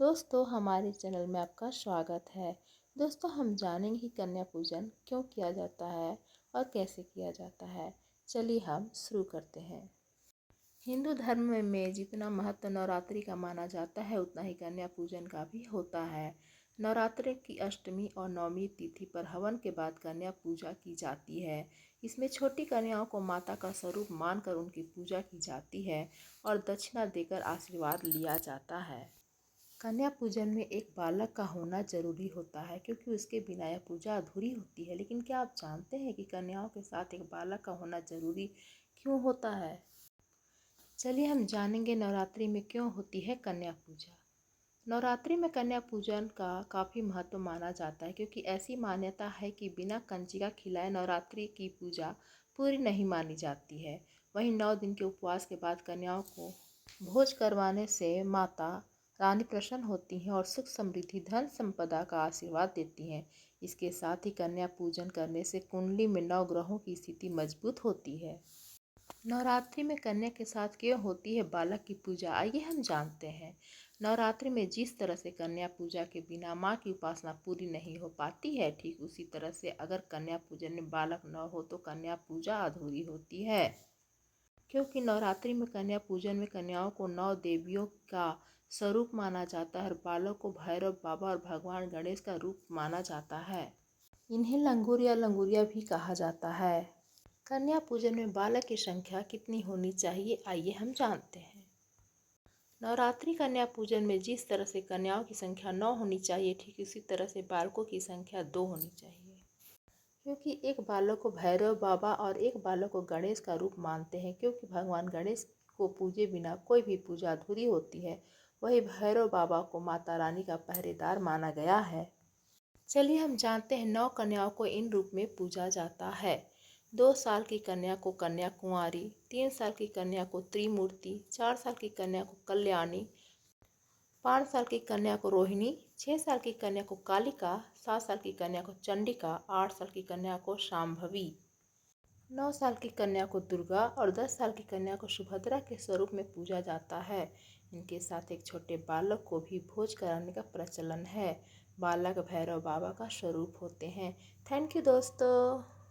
दोस्तों हमारे चैनल में आपका स्वागत है। दोस्तों हम जानेंगे कि कन्या पूजन क्यों किया जाता है और कैसे किया जाता है। चलिए हम शुरू करते हैं। हिंदू धर्म में जितना महत्व नवरात्रि का माना जाता है उतना ही कन्या पूजन का भी होता है। नवरात्रि की अष्टमी और नवमी तिथि पर हवन के बाद कन्या पूजा की जाती है। इसमें छोटी कन्याओं को माता का स्वरूप मानकर उनकी पूजा की जाती है और दक्षिणा देकर आशीर्वाद लिया जाता है। कन्या पूजन में एक बालक का होना जरूरी होता है क्योंकि उसके बिना यह पूजा अधूरी होती है। लेकिन क्या आप जानते हैं कि कन्याओं के साथ एक बालक का होना जरूरी क्यों होता है? चलिए हम जानेंगे नवरात्रि में क्यों होती है कन्या पूजा। नवरात्रि में कन्या पूजन का काफ़ी महत्व माना जाता है क्योंकि ऐसी मान्यता है कि बिना कंजिका खिलाए नवरात्रि की पूजा पूरी नहीं मानी जाती है। वहीं 9 दिन के उपवास के बाद कन्याओं को भोज करवाने से माता रानी प्रसन्न होती हैं और सुख समृद्धि धन संपदा का आशीर्वाद देती हैं। इसके साथ ही कन्या पूजन करने से कुंडली में 9 ग्रहों की स्थिति मजबूत होती है। नवरात्रि में कन्या के साथ क्यों होती है बालक की पूजा, आइए हम जानते हैं। नवरात्रि में जिस तरह से कन्या पूजा के बिना माँ की उपासना पूरी नहीं हो पाती है, ठीक उसी तरह से अगर कन्या पूजन में बालक न हो तो कन्या पूजा अधूरी होती है। क्योंकि नवरात्रि में कन्या पूजन में कन्याओं को 9 देवियों का स्वरूप माना जाता है और बालक को भैरव बाबा और भगवान गणेश का रूप माना जाता है। इन्हें लंगूर या लंगूरिया भी कहा जाता है। कन्या पूजन में बालक की संख्या कितनी होनी चाहिए, आइए हम जानते हैं। नवरात्रि कन्या पूजन में जिस तरह से कन्याओं की संख्या 9 होनी चाहिए, ठीक उसी तरह से बालकों की संख्या 2 होनी चाहिए। क्योंकि एक बालक को भैरव बाबा और एक बालक को गणेश का रूप मानते हैं। क्योंकि भगवान गणेश को पूजे बिना कोई भी पूजा अधूरी होती है, वही भैरव बाबा को माता रानी का पहरेदार माना गया है। चलिए हम जानते हैं 9 कन्याओं को इन रूप में पूजा जाता है। 2 साल की कन्या को कन्या कुंवारी, 3 साल की कन्या को त्रिमूर्ति, 4 साल की कन्या को कल्याणी, 5 साल की कन्या को रोहिणी, 6 साल की कन्या को कालिका, 7 साल की कन्या को चंडिका, 8 साल की कन्या को शांभवी, 9 साल की कन्या को दुर्गा और 10 साल की कन्या को सुभद्रा के स्वरूप में पूजा जाता है। इनके साथ एक छोटे बालक को भी भोज कराने का प्रचलन है। बालक भैरव बाबा का स्वरूप होते हैं। थैंक यू दोस्तों।